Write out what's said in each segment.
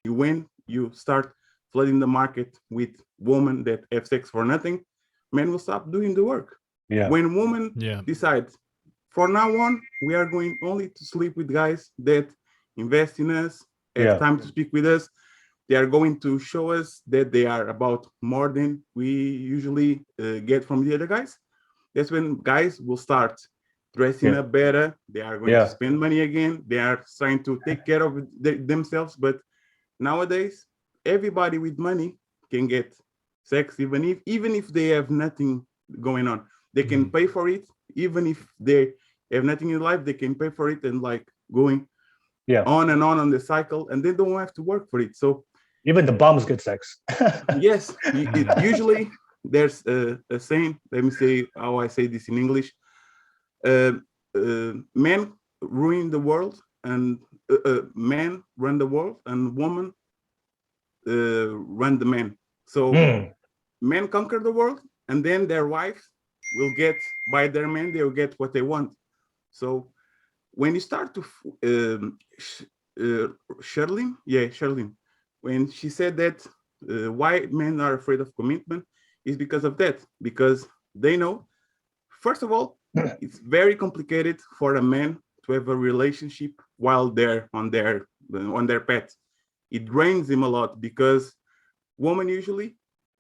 when you start flooding the market with women that have sex for nothing, men will stop doing the work. Yeah. When women decide, from now on, we are going only to sleep with guys that invest in us, have time to speak with us. They are going to show us that they are about more than we usually get from the other guys. That's when guys will start dressing up better. They are going to spend money again. They are trying to take care of themselves. But nowadays, everybody with money can get sex, even if they have nothing going on. They can pay for it. Even if they have nothing in life, they can pay for it and like going on and on the cycle, and they don't have to work for it. So even the bums get sex. Yes, usually there's a saying. Let me say how I say this in English. Men ruin the world, and men run the world, and women run the men. So men conquer the world, and then their wives will get by their men. They will get what they want. So when you start to Sherlyn, when she said that why men are afraid of commitment is because of that, because they know, first of all, it's very complicated for a man to have a relationship while they're on their path. It drains him a lot because women usually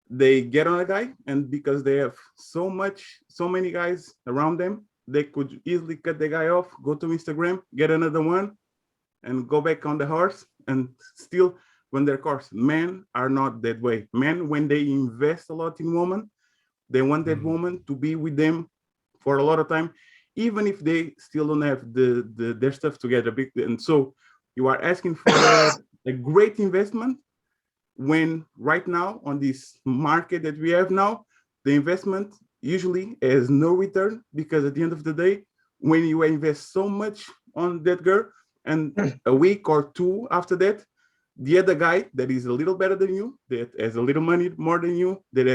they get on a guy, and because they have so many guys around them, they could easily cut the guy off, go to Instagram, get another one, and go back on the horse and still run their course. Men are not that way. Men, when they invest a lot in women, they want that woman to be with them for a lot of time, even if they still don't have their stuff together. And so you are asking for a great investment when right now on this market that we have now, the investment usually has no return, because at the end of the day, when you invest so much on that girl and a week or two after that, the other guy that is a little better than you, that has a little money more than you, that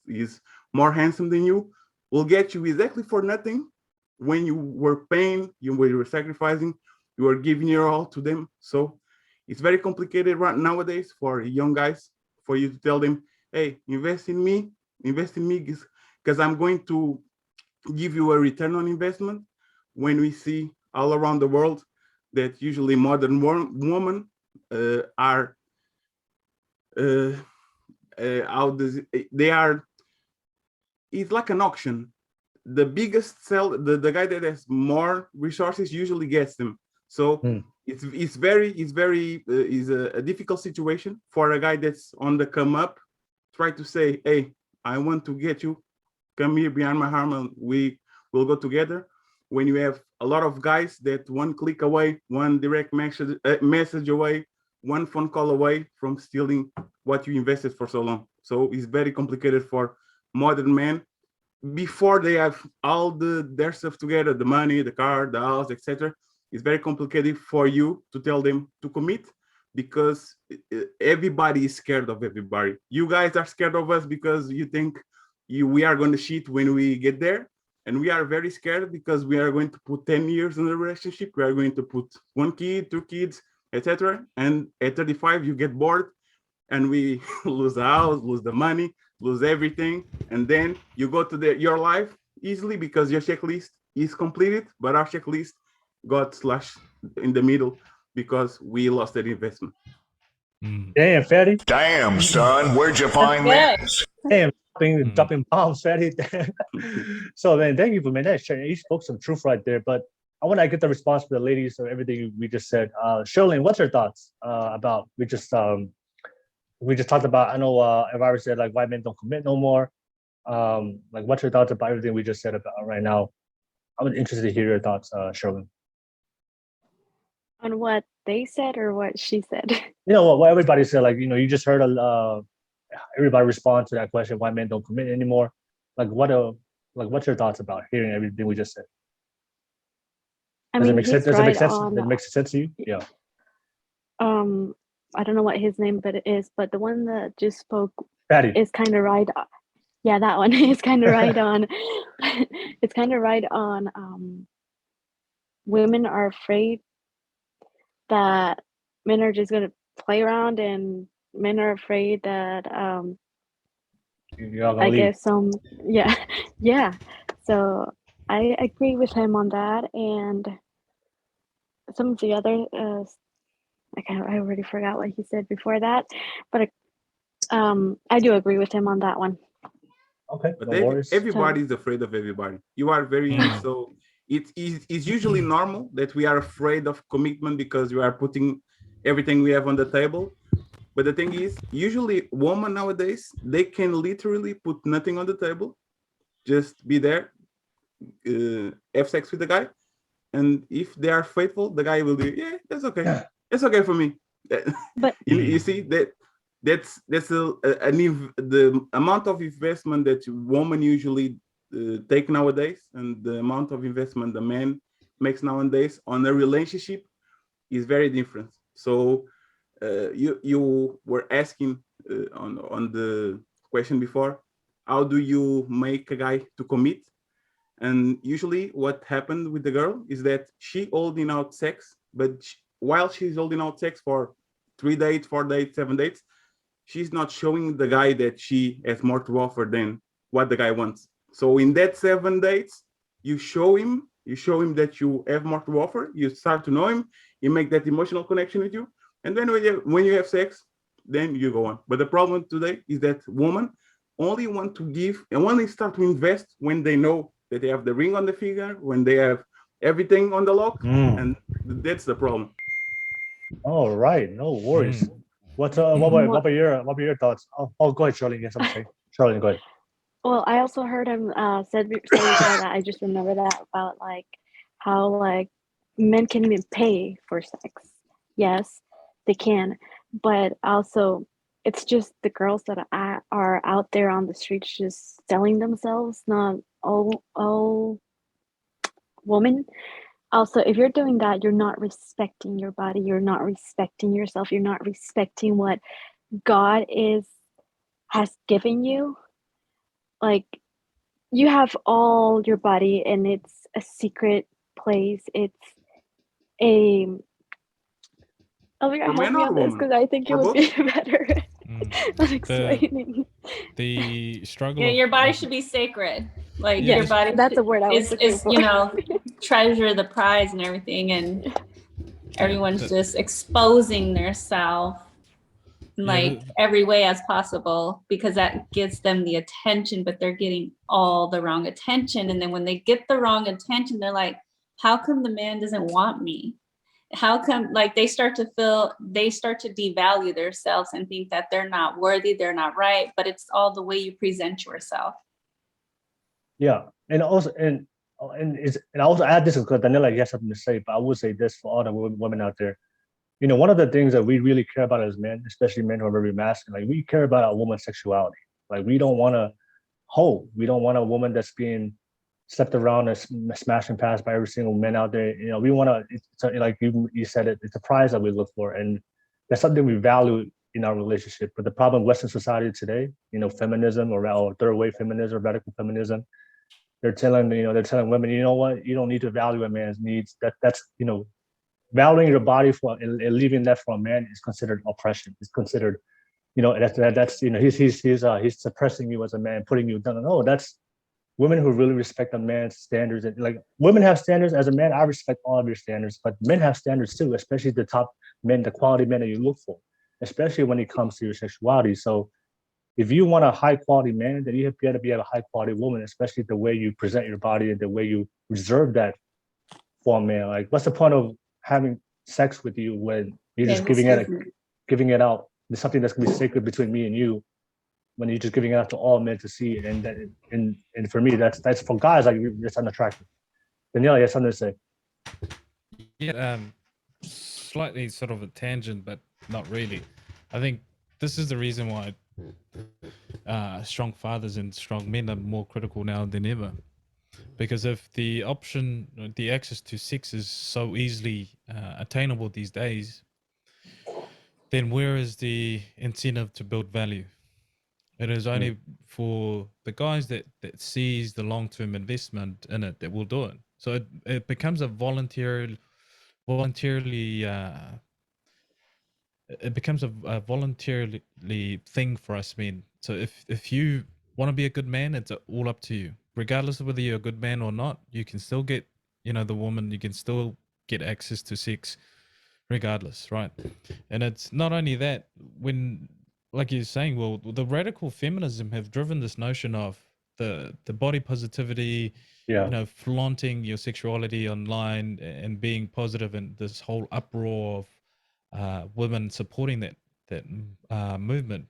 is more handsome than you, will get you exactly for nothing. When you were paying, you were sacrificing, you were giving your all to them. So it's very complicated right nowadays for young guys, for you to tell them, hey, invest in me, because I'm going to give you a return on investment. When we see all around the world that usually modern women are they are, it's like an auction. The biggest the guy that has more resources usually gets them. So it's a difficult situation for a guy that's on the come up. Try to say, hey, I want to get you, come here behind my arm and we will go together. When you have a lot of guys that one click away, one direct message away, one phone call away from stealing what you invested for so long. So it's very complicated for modern men. Before they have all their stuff together, the money, the car, the house, etc., it's very complicated for you to tell them to commit, because everybody is scared of everybody. You guys are scared of us because you think we are going to cheat when we get there. And we are very scared because we are going to put 10 years in the relationship. We are going to put 1 kid, 2 kids, etc. And at 35, you get bored and we lose the house, lose the money, lose everything. And then you go to your life easily because your checklist is completed, but our checklist got slashed in the middle because we lost that investment. Damn, Fatty. Damn, son, where'd you find this? Damn, dropping bombs, Fatty. So, man, thank you for that sharing. You spoke some truth right there, but I want to get the response from the ladies of everything we just said. Sherlyn, what's your thoughts about we just talked about? I know Elvira said like white men don't commit no more. Like, what's your thoughts about everything we just said about right now? I was interested to hear your thoughts, Sherlyn. On what they said or what she said? You know what everybody said. Like, you just heard everybody respond to that question: why men don't commit anymore. Like, what's your thoughts about hearing everything we just said? Does it make sense? Does it make sense? Does it make sense to you? Yeah. I don't know what his name is, but the one that just spoke Patty is kind of right. Yeah, that one is kind of right on. It's kind of right on. Women are afraid that men are just going to play around, and men are afraid that You're not gonna I leave. guess yeah, yeah. So I agree with him on that, and some of the other I already forgot what he said before that, but I do agree with him on that one. Okay, But no worries. everybody is afraid of everybody. You are very so it's usually normal that we are afraid of commitment because we are putting everything we have on the table. But the thing is, usually women nowadays, they can literally put nothing on the table, just be there, have sex with the guy, and if they are faithful, the guy will do, yeah, that's okay. It's okay for me. But You see that's the amount of investment that women usually take nowadays, and the amount of investment the man makes nowadays on a relationship is very different. So you were asking on the question before, how do you make a guy to commit? And usually what happened with the girl is that she holding out sex, but while she's holding out sex for 3 dates, 4 dates, 7 dates, she's not showing the guy that she has more to offer than what the guy wants. So in that 7 dates, you show him that you have more to offer. You start to know him. You make that emotional connection with you, and then when you have sex, then you go on. But the problem today is that women only want to give and only start to invest when they know that they have the ring on the finger, when they have everything on the lock, and that's the problem. All right, no worries. What about your thoughts? Oh, go ahead, Charlene. Yes, I'm saying. Charlene, go ahead. well, I also heard him said before that. I just remember that about like how like men can even pay for sex. Yes, they can, but also it's just the girls that are out there on the streets just selling themselves, not all women. Also, if you're doing that, you're not respecting your body, you're not respecting yourself, you're not respecting what God has given you. Like, you have all your body and it's a secret place. It's a oh my God, For help men me or on this women? because I think it For would both? be better on explaining. The struggle Yeah, of your body should be sacred. Like Yeah, your Yes, body that's a word I was looking is for. treasure the prize and everything, and everyone's just exposing their self in like every way as possible because that gives them the attention, but they're getting all the wrong attention. And then when they get the wrong attention, they're like, how come the man doesn't want me? How come, like, they start to devalue themselves and think that they're not worthy, they're not right, but it's all the way you present yourself. Yeah, and also and I also add this because Daniela has something to say, but I would say this for all the women out there. You know, one of the things that we really care about as men, especially men who are very masculine, like we care about our woman's sexuality. Like we don't want to hoe. We don't want a woman that's being stepped around and smashed and passed by every single man out there. You know, we want to. It's like you said it. It's a prize that we look for, and that's something we value in our relationship. But the problem in Western society today, you know, feminism or third wave feminism, radical feminism, they're telling women, you know what, you don't need to value a man's needs. That's valuing your body for and leaving that for a man is considered oppression. It's considered, that's he's suppressing you as a man, putting you down. No, that's women who really respect a man's standards. And like women have standards. As a man, I respect all of your standards, but men have standards too, especially the top men, the quality men that you look for, especially when it comes to your sexuality. So if you want a high quality man, then you have got to be a high quality woman, especially the way you present your body and the way you reserve that for a man. Like, what's the point of having sex with you when you're just giving it out? There's something that's gonna be sacred between me and you when you're just giving it out to all men to see. And for me, that's for guys, like it's unattractive. Danielle, you have something to say. Yeah, slightly sort of a tangent, but not really. I think this is the reason why strong fathers and strong men are more critical now than ever. Because if the access to sex is so easily attainable these days, then where is the incentive to build value? It is only for the guys that sees the long-term investment in it that will do it. So it becomes a voluntarily it becomes a voluntarily thing for us men. So if you want to be a good man, it's all up to you. Regardless of whether you're a good man or not, you can still get, the woman, you can still get access to sex regardless, right? And it's not only that, when, like you're saying, well, the radical feminism have driven this notion of the body positivity, Yeah. flaunting your sexuality online and being positive, and this whole uproar of women supporting that movement.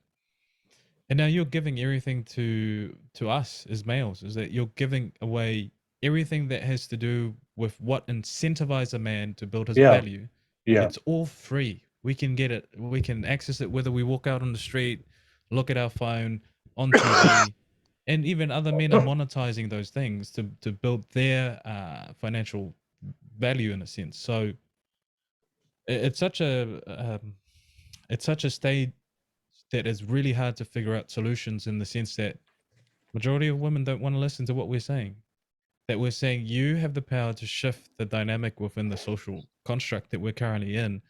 And now you're giving everything to us as males, is that you're giving away everything that has to do with what incentivizes a man to build his Yeah. value. Yeah. It's all free. We can get it. We can access it whether we walk out on the street, look at our phone, on TV, and even other men are monetizing those things to build their financial value in a sense. So it's such a state that is really hard to figure out solutions, in the sense that majority of women don't want to listen to what we're saying. That we're saying you have the power to shift the dynamic within the social construct that we're currently in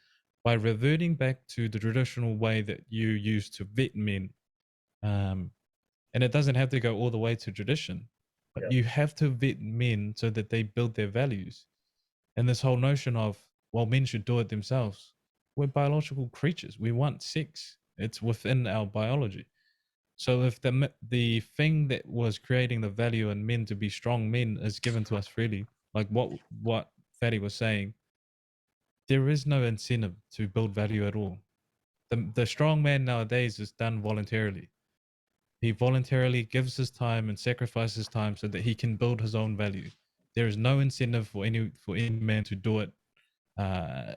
by reverting back to the traditional way that you used to vet men. And it doesn't have to go all the way to tradition, but Yeah. you have to vet men so that they build their values. And this whole notion of, well, men should do it themselves. We're biological creatures. We want sex. It's within our biology. So if the thing that was creating the value in men to be strong men is given to us freely, like what Fatty was saying, there is no incentive to build value at all. The strong man nowadays is done voluntarily. He voluntarily gives his time and sacrifices time so that he can build his own value. There is no incentive for any man to do it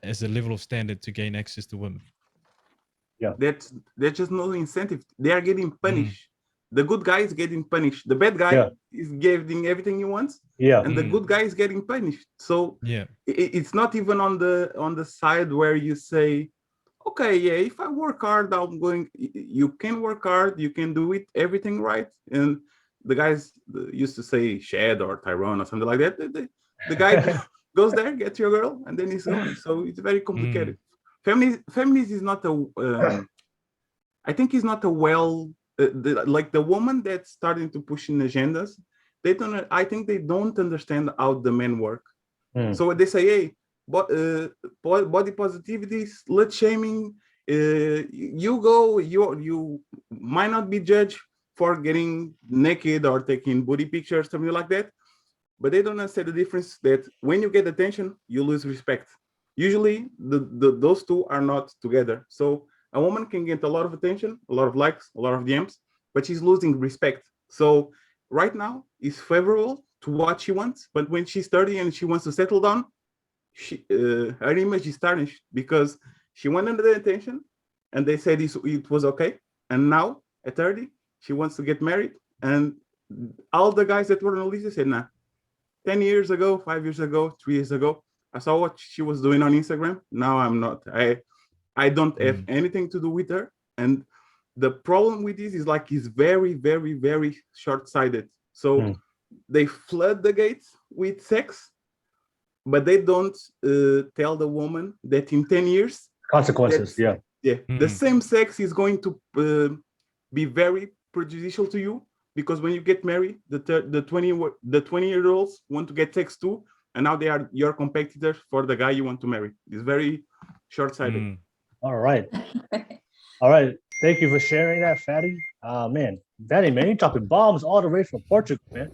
as a level of standard to gain access to women. That's just no incentive. They are getting punished. The good guy is getting punished. The bad guy is getting everything he wants. Yeah. And the good guy is getting punished. So it's not even on the side where you say, okay, yeah, if I work hard, you can work hard, you can do it, everything right. And the guys used to say Shed or Tyrone or something like that. The guy goes there, gets your girl, and then he's gone. So it's very complicated. Feminism is not I think it's not like the woman that's starting to push in agendas. I think they don't understand how the men work. So they say, hey, body positivity, slut shaming, you might not be judged for getting naked or taking booty pictures, something like that. But they don't understand the difference that when you get attention, you lose respect. Usually those two are not together. So a woman can get a lot of attention, a lot of likes, a lot of DMs, but she's losing respect. So right now it's favorable to what she wants, but when she's 30 and she wants to settle down, her image is tarnished because she wanted the attention and they said it was okay. And now at 30, she wants to get married. And all the guys that were on the list said, nah, 10 years ago, 5 years ago, 3 years ago, I saw what she was doing on Instagram. Now I'm not. I don't have anything to do with her. And the problem with this is like it's very, very, very short-sighted. So they flood the gates with sex, but they don't tell the woman that in 10 years consequences. The same sex is going to be very prejudicial to you, because when you get married, the 20-year-olds want to get sex too, and now they are your competitors for the guy you want to marry. It's very short-sighted. All right. All right. Thank you for sharing that, Fatty. Man, Fatty, man, you're dropping bombs all the way from Portugal, man.